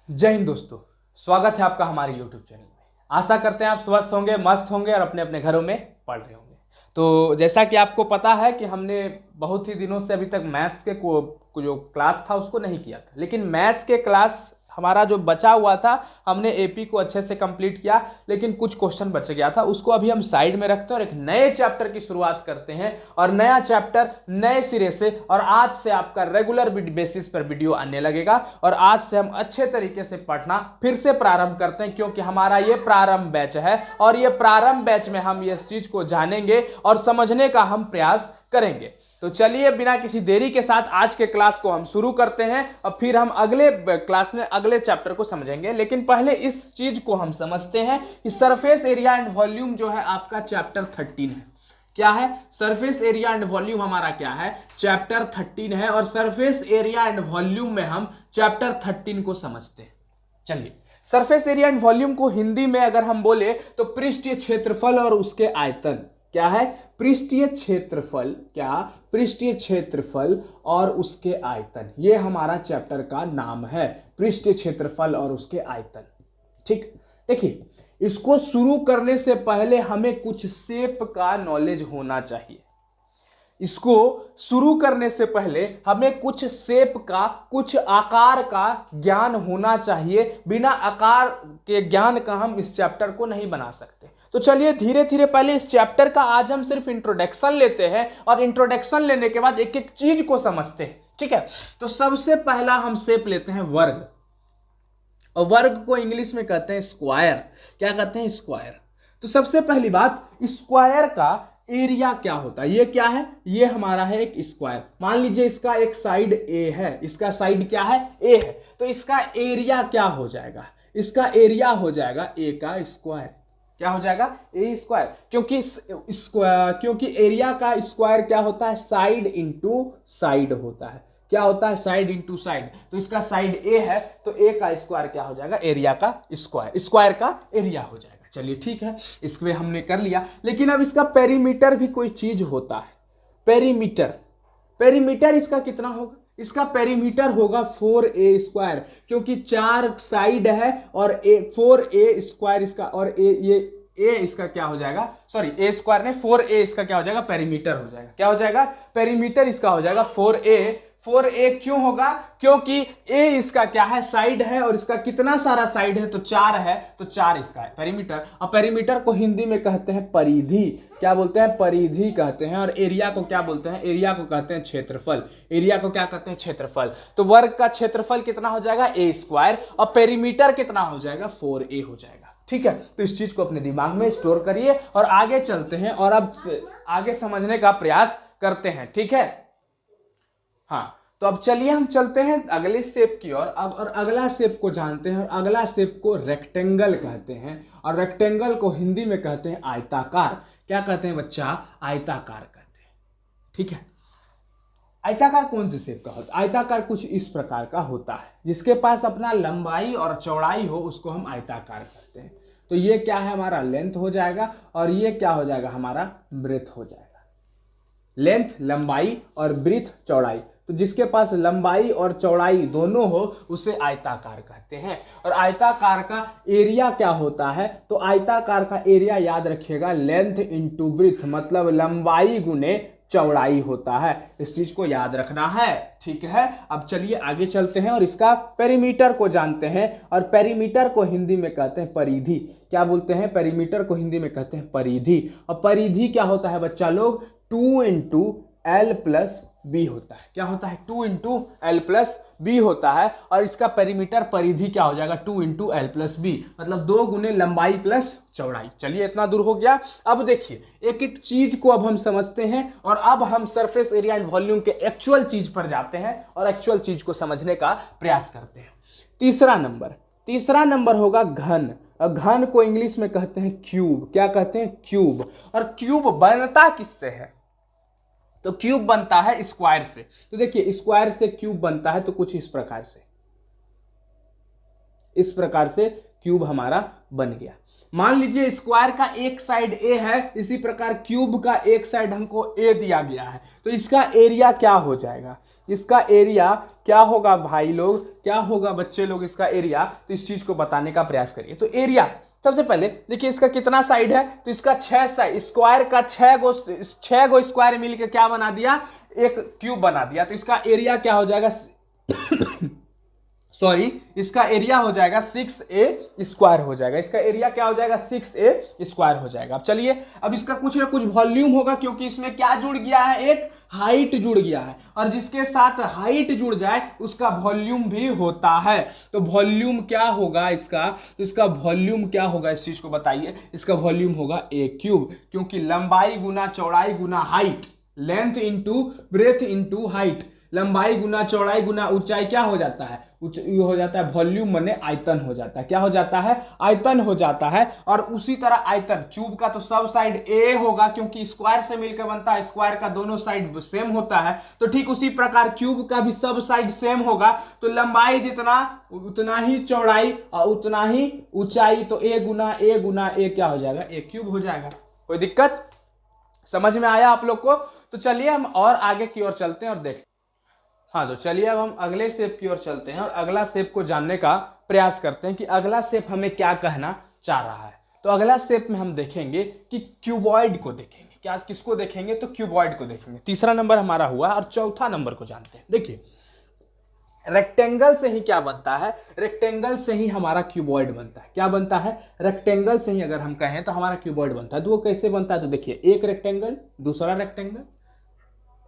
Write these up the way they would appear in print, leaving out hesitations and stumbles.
जय हिंद दोस्तों, स्वागत है आपका हमारे YouTube चैनल में। आशा करते हैं आप स्वस्थ होंगे, मस्त होंगे और अपने अपने घरों में पढ़ रहे होंगे। तो जैसा कि आपको पता है कि हमने बहुत ही दिनों से अभी तक मैथ्स के जो क्लास था उसको नहीं किया था, लेकिन मैथ्स के क्लास हमारा जो बचा हुआ था हमने एपी को अच्छे से कंप्लीट किया, लेकिन कुछ क्वेश्चन बच गया था, उसको अभी हम साइड में रखते हैं और एक नए चैप्टर की शुरुआत करते हैं। और नया चैप्टर नए सिरे से, और आज से आपका रेगुलर बेसिस पर वीडियो आने लगेगा और आज से हम अच्छे तरीके से पढ़ना फिर से प्रारंभ करते हैं, क्योंकि हमारा ये प्रारंभ बैच है और ये प्रारंभ बैच में हम इस चीज को जानेंगे और समझने का हम प्रयास करेंगे। तो चलिए बिना किसी देरी के साथ आज के क्लास को हम शुरू करते हैं और फिर हम अगले क्लास में अगले चैप्टर को समझेंगे। लेकिन पहले इस चीज को हम समझते हैं कि सरफेस एरिया एंड वॉल्यूम जो है आपका चैप्टर 13 है। क्या है? सरफेस एरिया एंड वॉल्यूम हमारा क्या है? चैप्टर 13 है और सरफेस एरिया एंड वॉल्यूम में हम चैप्टर 13 को समझते हैं। चलिए, सरफेस एरिया एंड वॉल्यूम को हिंदी में अगर हम बोले तो पृष्ठीय क्षेत्रफल और उसके आयतन। क्या है? पृष्ठीय क्षेत्रफल। क्या? पृष्ठीय क्षेत्रफल और उसके आयतन। ये हमारा चैप्टर का नाम है, पृष्ठीय क्षेत्रफल और उसके आयतन। ठीक, देखिए इसको शुरू करने से पहले हमें कुछ शेप का नॉलेज होना चाहिए। इसको शुरू करने से पहले हमें कुछ शेप का, कुछ आकार का ज्ञान होना चाहिए। बिना आकार के ज्ञान का हम इस चैप्टर को नहीं बना सकते। तो चलिए धीरे धीरे पहले इस चैप्टर का आज हम सिर्फ इंट्रोडक्शन लेते हैं और इंट्रोडक्शन लेने के बाद एक एक चीज को समझते हैं। ठीक है, तो सबसे पहला हम शेप लेते हैं वर्ग, और वर्ग को इंग्लिश में कहते हैं स्क्वायर। क्या कहते हैं? स्क्वायर। तो सबसे पहली बात, स्क्वायर का एरिया क्या होता है? ये क्या है? ये हमारा है एक स्क्वायर। मान लीजिए इसका एक साइड ए है, इसका साइड क्या है? ए है। तो इसका एरिया क्या हो जाएगा? इसका एरिया हो जाएगा ए का स्क्वायर। क्या हो जाएगा? ए स्क्वायर। क्योंकि एरिया का स्क्वायर क्या होता है? साइड इंटू साइड होता है। क्या होता है? Side into side. तो इसका साइड ए है तो ए का स्क्वायर क्या हो जाएगा? एरिया का स्क्वायर, स्क्वायर का एरिया हो जाएगा। चलिए ठीक है, इसमें हमने कर लिया। लेकिन अब इसका पेरीमीटर भी कोई चीज होता है। पेरीमीटर, पेरीमीटर इसका कितना होगा? इसका पेरीमीटर होगा 4a स्क्वायर, क्योंकि 4 साइड है और 4a स्क्वायर इसका, और ए इसका क्या हो जाएगा? सॉरी, ए स्क्वायर ने 4a इसका क्या हो जाएगा? पेरीमीटर हो जाएगा। क्या हो जाएगा? पेरीमीटर इसका हो जाएगा 4a। 4a क्यों होगा? क्योंकि a इसका क्या है? साइड है, और इसका कितना सारा साइड है? तो 4 है, तो 4 इसका है पेरीमीटर। और पेरीमीटर को हिंदी में कहते हैं परिधि। क्या बोलते हैं? परिधि कहते हैं। और एरिया को क्या बोलते हैं? एरिया को कहते हैं क्षेत्रफल। एरिया को क्या कहते हैं? क्षेत्रफल। तो वर्ग का क्षेत्रफल कितना हो जाएगा? ए स्क्वायर, और पेरीमीटर कितना हो जाएगा? 4a हो जाएगा। ठीक है, तो इस चीज को अपने दिमाग में स्टोर करिए और आगे चलते हैं और अब आगे समझने का प्रयास करते हैं। ठीक है, हाँ, तो अब चलिए हम चलते हैं अगले शेप की ओर। और अगला शेप को जानते हैं, और अगला शेप को रेक्टेंगल कहते हैं, और रेक्टेंगल को हिंदी में कहते हैं आयताकार। क्या कहते हैं बच्चा? आयताकार कहते हैं। ठीक है, आयताकार कौन से शेप का होता है? आयताकार कुछ इस प्रकार का होता है, जिसके पास अपना लंबाई और चौड़ाई हो उसको हम आयताकार कहते हैं। तो ये क्या है? हमारा लेंथ हो जाएगा, और ये क्या हो जाएगा? हमारा ब्रेथ हो जाएगा। लेंथ, लंबाई, और ब्रीथ, चौड़ाई। तो जिसके पास लंबाई और चौड़ाई दोनों हो उसे आयताकार कहते हैं। और आयताकार का एरिया क्या होता है? तो आयताकार का एरिया याद रखिएगा, लेंथ इंटू ब्रीथ, मतलब लंबाई गुने चौड़ाई होता है। इस चीज को याद रखना है। ठीक है, अब चलिए आगे चलते हैं और इसका पेरीमीटर को जानते हैं। और पेरीमीटर को हिंदी में कहते हैं परिधि। क्या बोलते हैं? पेरीमीटर को हिंदी में कहते हैं परिधि। और परिधि क्या होता है बच्चा लोग? 2 इंटू एल प्लस बी होता है। क्या होता है? 2 इंटू एल प्लस बी होता है। और इसका पेरीमीटर, परिधि क्या हो जाएगा? 2 इंटू एल प्लस बी, मतलब 2 गुने लंबाई प्लस चौड़ाई। चलिए इतना दूर हो गया। अब देखिए एक एक चीज को अब हम समझते हैं, और अब हम सरफेस एरिया एंड वॉल्यूम के एक्चुअल चीज पर जाते हैं और एक्चुअल चीज को समझने का प्रयास करते हैं। तीसरा नंबर होगा घन। और घन को इंग्लिश में कहते हैं क्यूब। क्या कहते हैं? क्यूब। और क्यूब बनता किससे है? तो क्यूब बनता है स्क्वायर से। तो देखिए स्क्वायर से क्यूब बनता है तो कुछ इस प्रकार से क्यूब हमारा बन गया। मान लीजिए स्क्वायर का एक साइड ए है, इसी प्रकार क्यूब का एक साइड हमको ए दिया गया है, तो इसका एरिया क्या हो जाएगा? इसका एरिया क्या होगा भाई लोग, क्या होगा बच्चे लोग इसका एरिया, तो इस चीज को बताने का प्रयास करिए। तो एरिया सबसे पहले देखिए इसका कितना साइड है, तो इसका 6 साइड, स्क्वायर का 6 गो स्क्वायर मिलकर क्या बना दिया, एक क्यूब बना दिया। तो इसका एरिया क्या हो जाएगा सॉरी, इसका एरिया हो जाएगा 6a स्क्वायर हो जाएगा। इसका एरिया क्या हो जाएगा, 6a स्क्वायर हो जाएगा। अब चलिए, अब इसका कुछ ना कुछ वॉल्यूम होगा, क्योंकि इसमें क्या जुड़ गया है, एक हाइट जुड़ गया है, और जिसके साथ हाइट जुड़ जाए उसका वॉल्यूम भी होता है। तो वॉल्यूम क्या होगा इसका, तो इसका वॉल्यूम क्या होगा, इस चीज को बताइए। इसका वॉल्यूम होगा a क्यूब, क्योंकि लंबाई गुना चौड़ाई गुना height, length into breadth into height, लंबाई गुना चौड़ाई गुना ऊंचाई क्या हो जाता है, हो जाता है वॉल्यूम, माने आयतन हो जाता है। क्या हो जाता है, आयतन हो जाता है। और उसी तरह आयतन, क्यूब का तो सब साइड ए होगा, क्योंकि स्क्वायर से मिलकर बनता है, स्क्वायर का दोनों साइड सेम होता है। तो ठीक उसी प्रकार क्यूब का भी सब साइड सेम होगा। तो लंबाई जितना उतना ही चौड़ाई और उतना ही ऊंचाई, तो ए गुना ए क्या हो जाएगा, ए क्यूब हो जाएगा। कोई दिक्कत समझ में आया आप लोग को? तो चलिए हम और आगे की ओर चलते हैं और देखते हैं। हाँ, तो चलिए अब हम अगले शेप की ओर चलते हैं और अगला शेप को जानने का प्रयास करते हैं कि अगला शेप हमें क्या कहना चाह रहा है। तो अगला शेप में हम देखेंगे कि क्यूबॉइड को देखेंगे। क्या किसको देखेंगे, तो क्यूबॉइड को देखेंगे। तीसरा नंबर हमारा हुआ और चौथा नंबर को जानते हैं। देखिए रेक्टेंगल से ही क्या बनता है, रेक्टेंगल से ही हमारा क्यूबॉइड बनता है। क्या बनता है, रेक्टेंगल से ही अगर हम कहें तो हमारा क्यूबॉइड बनता है। तो वो कैसे बनता है, तो देखिए एक रेक्टेंगल, दूसरा रेक्टेंगल,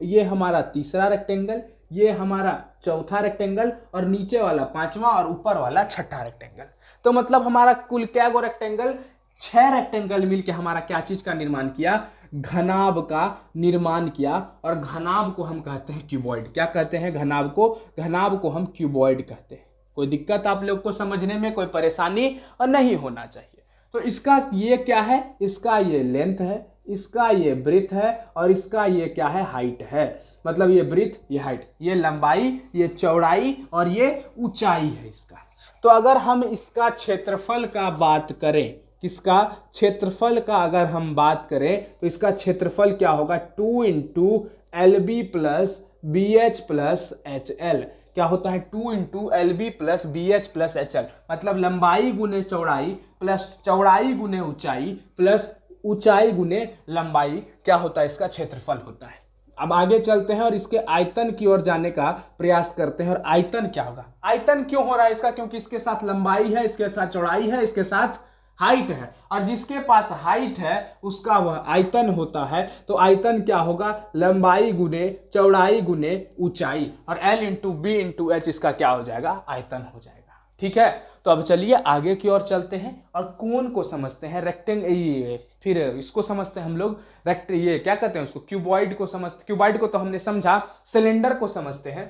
ये हमारा तीसरा रेक्टेंगल, ये हमारा चौथा रेक्टेंगल, और नीचे वाला पांचवा और ऊपर वाला छठा रेक्टेंगल। तो मतलब हमारा कुल क्या गो रेक्टेंगल, 6 रेक्टेंगल मिलके हमारा क्या चीज का निर्माण किया, घनाभ का निर्माण किया। और घनाभ को हम कहते हैं क्यूबॉइड। क्या कहते हैं, घनाभ को हम क्यूबॉइड कहते हैं। कोई दिक्कत आप लोग को समझने में, कोई परेशानी और नहीं होना चाहिए। तो इसका ये क्या है, इसका ये लेंथ है, इसका ये ब्रेथ है, और इसका ये क्या है, हाइट है। मतलब ये ब्रेथ, ये हाइट, ये लंबाई, ये चौड़ाई और ये ऊंचाई है इसका। तो अगर हम इसका क्षेत्रफल का बात करें, किसका क्षेत्रफल का अगर हम बात करें, तो इसका क्षेत्रफल क्या होगा, 2 into LB plus BH plus HL। क्या होता है, 2 into LB plus BH plus HL। मतलब लंबाई गुने चौड़ाई प्लस चौड़ाई गुने ऊंचाई प्लस ऊंचाई गुने लंबाई, क्या होता है, इसका क्षेत्रफल होता है। अब आगे चलते हैं और इसके आयतन की ओर जाने का प्रयास करते हैं। और आयतन क्या होगा, आयतन क्यों हो रहा है इसका, क्योंकि इसके साथ लंबाई है, इसके साथ चौड़ाई है, इसके साथ हाइट है, और जिसके पास हाइट है उसका वह आयतन होता है। तो आयतन क्या होगा, लंबाई गुने चौड़ाई गुने ऊंचाई, और L into B into H इसका क्या हो जाएगा, आयतन हो जाएगा। ठीक है, तो अब चलिए आगे की ओर चलते हैं और कोन को समझते हैं, फिर इसको समझते हैं हम लोग ये क्या कहते हैं उसको, क्यूबॉइड को समझते। क्यूबॉइड को तो हमने समझा, सिलेंडर को समझते हैं,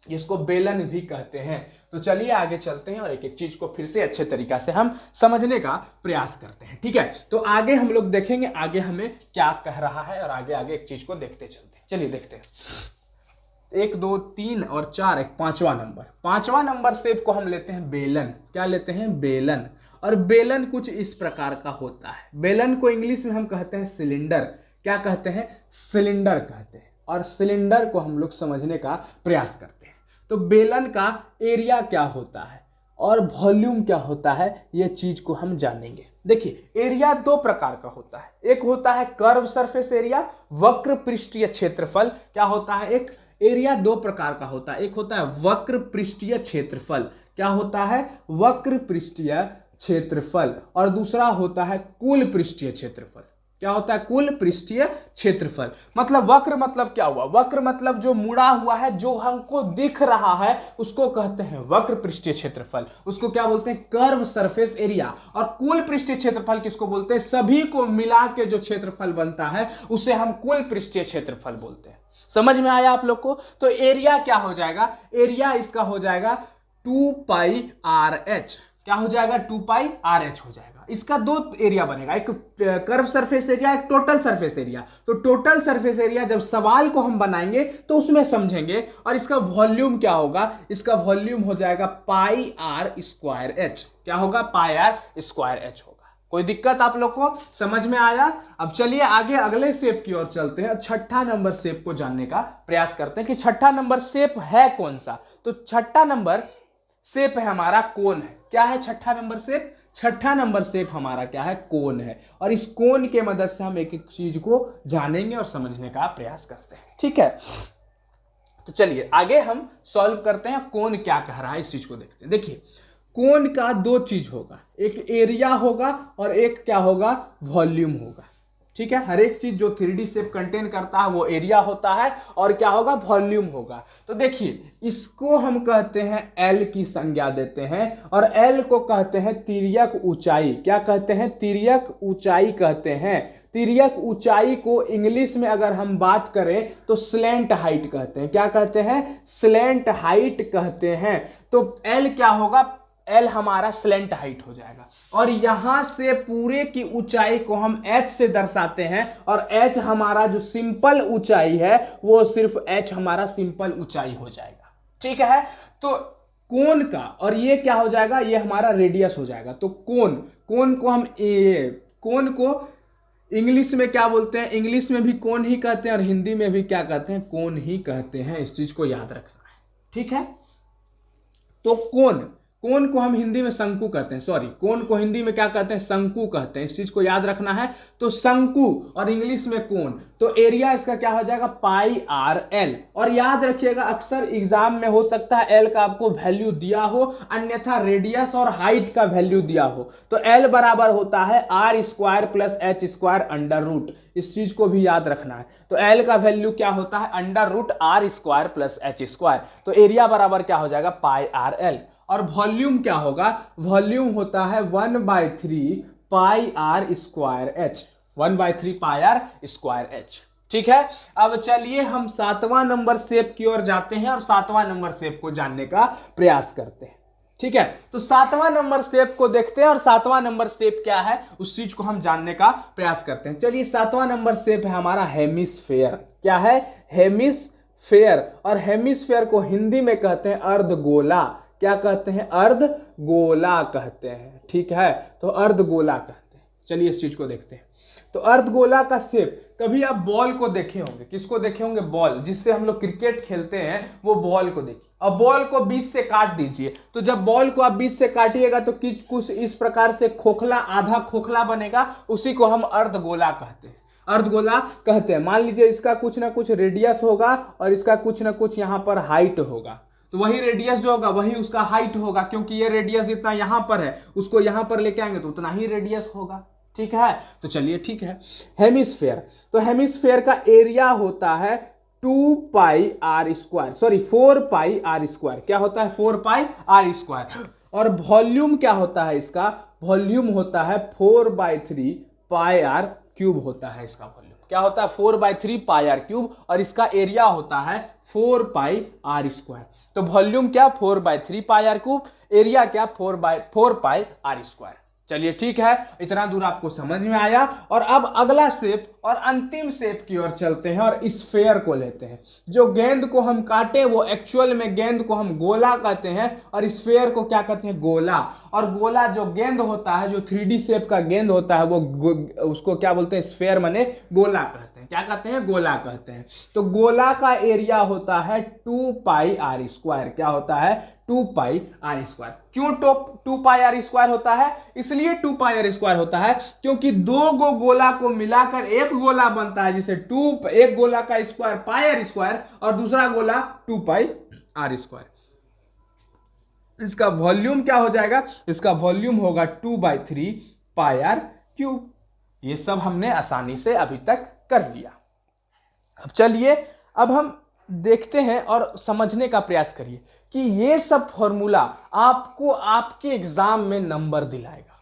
इसको बेलन भी कहते हैं। तो चलिए आगे चलते हैं और एक एक चीज को फिर से अच्छे तरीका से हम समझने का प्रयास करते हैं। ठीक है, तो आगे हम लोग देखेंगे आगे हमें क्या कह रहा है, और आगे आगे एक चीज को देखते चलते हैं। चलिए देखते हैं, 1 2 3 और 4, एक पांचवा नंबर शेप को हम लेते हैं बेलन। क्या लेते हैं, बेलन। और बेलन कुछ इस प्रकार का होता है। बेलन को इंग्लिश में हम कहते हैं सिलेंडर। क्या कहते हैं, सिलेंडर कहते हैं। और सिलेंडर को हम लोग समझने का प्रयास करते हैं। तो बेलन का एरिया क्या होता है और वॉल्यूम क्या होता है, ये चीज को हम जानेंगे। देखिए एरिया 2 प्रकार का होता है, एक होता है कर्व सरफेस एरिया, वक्र पृष्ठीय क्षेत्रफल। क्या होता है, एक एरिया 2 प्रकार का होता है, एक होता है वक्र पृष्ठीय क्षेत्रफल। क्या होता है, वक्र पृष्ठीय क्षेत्रफल, और दूसरा होता है कुल पृष्ठीय क्षेत्रफल। क्या होता है, कुल पृष्ठीय क्षेत्रफल। मतलब वक्र मतलब क्या हुआ, वक्र मतलब जो मुड़ा हुआ है, जो हमको दिख रहा है, उसको कहते हैं वक्र पृष्ठीय क्षेत्रफल। उसको क्या बोलते हैं, कर्व सरफेस एरिया। और कुल पृष्ठीय क्षेत्रफल किसको बोलते हैं, सभी को मिला के जो क्षेत्रफल बनता है उसे हम कुल पृष्ठीय क्षेत्रफल बोलते हैं। समझ में आया आप लोग को? तो एरिया क्या हो जाएगा, एरिया इसका हो जाएगा 2πRH। क्या हो जाएगा, 2πRH हो जाएगा। इसका 2 एरिया बनेगा, एक कर्व सरफेस एरिया, एक टोटल सरफेस एरिया। तो टोटल सरफेस एरिया जब सवाल को हम बनाएंगे तो उसमें समझेंगे। और इसका वॉल्यूम क्या होगा, इसका वॉल्यूम हो जाएगा πr²h। क्या होगा, πr²h होगा। कोई दिक्कत आप लोग को समझ में आया? अब चलिए आगे अगले शेप की ओर चलते हैं, छठा नंबर शेप को जानने का प्रयास करते हैं कि छठा नंबर शेप है कौन सा। तो छठा नंबर शेप है हमारा कोन है। क्या है छठा नंबर शेप? छठा नंबर शेप हमारा क्या है? कोन है। और इस कोन के मदद से हम एक एक चीज को जानेंगे और समझने का प्रयास करते हैं, ठीक है। तो चलिए आगे हम सॉल्व करते हैं, कोन क्या कह रहा है इस चीज को देखते हैं। देखिए कोन का दो चीज होगा, एक एरिया होगा और एक क्या होगा? वॉल्यूम होगा, ठीक है। हर एक चीज जो 3D शेप कंटेन करता है वो एरिया होता है और क्या होगा? वॉल्यूम होगा। तो देखिए इसको हम कहते हैं L की संज्ञा देते हैं और L को कहते हैं तिर्यक ऊंचाई। क्या कहते हैं? तिर्यक ऊंचाई कहते हैं। तिर्यक ऊंचाई को इंग्लिश में अगर हम बात करें तो स्लैंट हाइट कहते हैं। क्या कहते हैं? स्लैंट हाइट कहते हैं। तो L क्या होगा? L हमारा स्लैंट हाइट हो जाएगा और यहां से पूरे की ऊंचाई को हम h से दर्शाते हैं और h हमारा जो सिंपल ऊंचाई है वो सिर्फ h हमारा सिंपल ऊंचाई हो जाएगा, ठीक है। तो कोन का, और ये क्या हो जाएगा? ये हमारा रेडियस हो जाएगा। तो कोन को हम कोन को इंग्लिश में क्या बोलते हैं? इंग्लिश में भी कोन ही कहते हैं और हिंदी में भी क्या कहते हैं? कोन ही कहते हैं। इस चीज को याद रखना है, ठीक है। तो कोन को हम हिंदी में शंकु कहते हैं, सॉरी कोन को हिंदी में क्या कहते हैं? शंकु कहते हैं। इस चीज को याद रखना है। तो शंकु और इंग्लिश में कोन, तो एरिया इसका क्या हो जाएगा? Pi R L. और याद रखिएगा अक्सर एग्जाम में हो सकता है एल का आपको वैल्यू दिया हो, अन्यथा रेडियस और हाइट का वैल्यू दिया हो। तो एल बराबर होता है R square plus H square under root. इस चीज को भी याद रखना है। तो एल का वैल्यू क्या होता है? Under root R square plus H square. तो एरिया बराबर क्या हो जाएगा? Pi R L. और वॉल्यूम क्या होगा? वॉल्यूम होता है 1/3 pi R square H. 1/3 pi R square H, ठीक है। अब चलिए हम सातवां नंबर शेप की ओर जाते हैं और सातवां नंबर शेप को जानने का प्रयास करते हैं, ठीक है। तो सातवां नंबर शेप को देखते हैं और सातवां नंबर शेप क्या है उस चीज को हम जानने का प्रयास करते हैं। चलिए सातवां नंबर शेप है हमारा हेमिस्फेयर। क्या है? हेमिस्फेयर। और हेमिस्फेयर को हिंदी में कहते हैं अर्धगोला। क्या कहते हैं? अर्धगोला कहते हैं, ठीक है। तो अर्धगोला कहते हैं। चलिए इस चीज को देखते हैं। तो अर्धगोला का शेप, कभी आप बॉल को देखे होंगे। किसको देखे होंगे? बॉल, जिससे हम लोग क्रिकेट खेलते हैं वो बॉल को देखिए। अब बॉल को बीच से काट दीजिए, तो जब बॉल को आप बीच से काटिएगा तो कुछ इस प्रकार से खोखला, आधा खोखला बनेगा, उसी को हम अर्धगोला कहते हैं। अर्धगोला कहते हैं। मान लीजिए इसका कुछ ना कुछ रेडियस होगा और इसका कुछ ना कुछ यहाँ पर हाइट होगा, तो वही रेडियस जो होगा वही उसका हाइट होगा, क्योंकि ये रेडियस जितना यहाँ पर है उसको यहाँ पर लेके आएंगे तो उतना ही रेडियस होगा, ठीक है। तो चलिए ठीक है। हेमिस्फेयर, तो हेमिस्फेयर का एरिया होता है 2 pi R square, sorry 4 pi R square. क्या होता है? 4 पाई आर स्क्वायर। और वॉल्यूम क्या होता है इसका? वॉल्यूम होता है 4/3 पाई आर क्यूब होता है इसका वॉल्यूम। क्या होता है? 4/3 पाई आर क्यूब। और इसका एरिया होता है 4 पाई आर स्क्वायर। तो वॉल्यूम क्या? 4/3 पाई आर क्यूब। एरिया क्या? 4 पाई आर स्क्वायर। चलिए ठीक है, इतना दूर आपको समझ में आया। और अब अगला शेप और अंतिम शेप की ओर चलते हैं और स्फेयर को लेते हैं। जो गेंद को हम काटे वो एक्चुअल में गेंद को हम गोला कहते हैं और स्फेयर को क्या कहते हैं? गोला। और गोला जो गेंद होता है, जो 3D शेप का गेंद होता है, वो उसको क्या बोलते हैं? स्फेयर माने गोला कहते हैं। क्या कहते हैं? गोला कहते हैं। तो गोला का एरिया होता है 2 पाई आर स्क्वायर। क्या होता है? 2 पाई आर स्क्वायर। क्यों 2 पाई आर स्क्वायर होता है? इसलिए 2 पाई आर स्क्वायर होता है क्योंकि दो गो गोला को मिलाकर एक गोला बनता है, जिसे एक गोला का स्क्वायर पाई आर स्क्वायर और दूसरा गोला 2 पाई आर स्क्वायर। इसका वॉल्यूम क्या हो जाएगा? इसका वॉल्यूम होगा 2/3 पाई आर क्यूब। ये सब हमने आसानी से अभी तक कर लिया। अब चलिए अब हम देखते हैं और समझने का प्रयास करिए कि ये सब फॉर्मूला आपको आपके एग्जाम में नंबर दिलाएगा।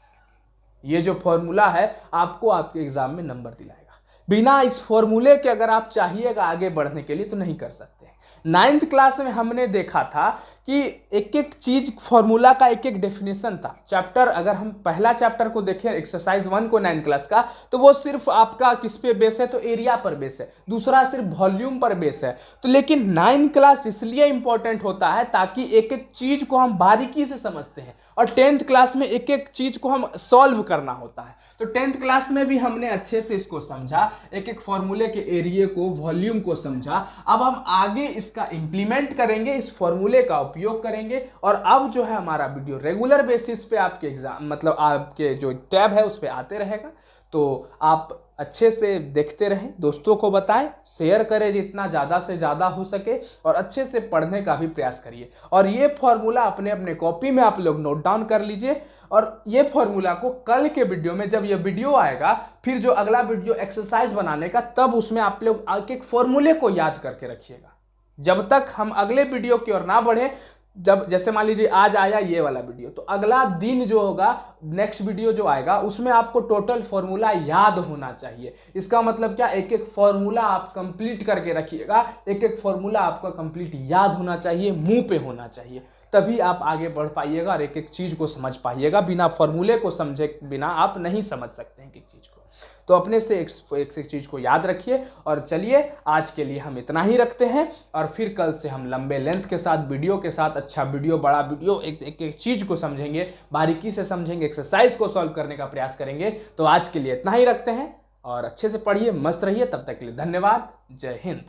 ये जो फॉर्मूला है आपको आपके एग्जाम में नंबर दिलाएगा। बिना इस फॉर्मूले के अगर आप चाहिएगा आगे बढ़ने के लिए तो नहीं कर सकते। नाइन्थ क्लास में हमने देखा था कि एक एक चीज फॉर्मूला का एक एक डेफिनेशन था। चैप्टर अगर हम पहला चैप्टर को देखें एक्सरसाइज 1 को 9th क्लास का, तो वो सिर्फ आपका किस पे बेस है, तो एरिया पर बेस है। दूसरा सिर्फ वॉल्यूम पर बेस है। तो लेकिन 9th क्लास इसलिए इंपॉर्टेंट होता है ताकि एक एक चीज को हम बारीकी से समझते हैं, और 10th क्लास में एक एक चीज को हम सॉल्व करना होता है। तो 10th क्लास में भी हमने अच्छे से इसको समझा, एक एक फॉर्मूले के एरिया को, वॉल्यूम को समझा। अब हम आगे इसका इंप्लीमेंट करेंगे, इस फॉर्मूले का उपयोग करेंगे, और अब जो है हमारा वीडियो रेगुलर बेसिस पे आपके एग्जाम मतलब आपके जो टैब है उस पर आते रहेगा। तो आप अच्छे से देखते रहें, दोस्तों को बताएं, शेयर करें जितना ज़्यादा से ज़्यादा हो सके, और अच्छे से पढ़ने का भी प्रयास करिए। और ये फॉर्मूला अपने अपने कॉपी में आप लोग नोट डाउन कर लीजिए, और ये फॉर्मूला को कल के वीडियो में जब ये वीडियो आएगा, फिर जो अगला वीडियो एक्सरसाइज बनाने का, तब उसमें आप लोग एक एक फॉर्मूले को याद करके रखिएगा। जब तक हम अगले वीडियो की ओर ना बढ़े, जब जैसे मान लीजिए आज आया ये वाला वीडियो, तो अगला दिन जो होगा, नेक्स्ट वीडियो जो आएगा, उसमें आपको टोटल फॉर्मूला याद होना चाहिए। इसका मतलब क्या, एक एक फॉर्मूला आप कंप्लीट करके रखिएगा, एक एक फॉर्मूला आपका कंप्लीट याद होना चाहिए, मुंह पे होना चाहिए, तभी आप आगे बढ़ पाइएगा और एक एक चीज को समझ पाइएगा। बिना फॉर्मूले को समझे बिना आप नहीं समझ सकते हैं एक एक चीज को। तो अपने से एक चीज को याद रखिए। और चलिए आज के लिए हम इतना ही रखते हैं, और फिर कल से हम लंबे लेंथ के साथ, वीडियो के साथ, अच्छा वीडियो, बड़ा वीडियो, एक चीज को समझेंगे, बारीकी से समझेंगे, एक्सरसाइज को सॉल्व करने का प्रयास करेंगे। तो आज के लिए इतना ही रखते हैं, और अच्छे से पढ़िए, मस्त रहिए। तब तक के लिए धन्यवाद। जय हिंद।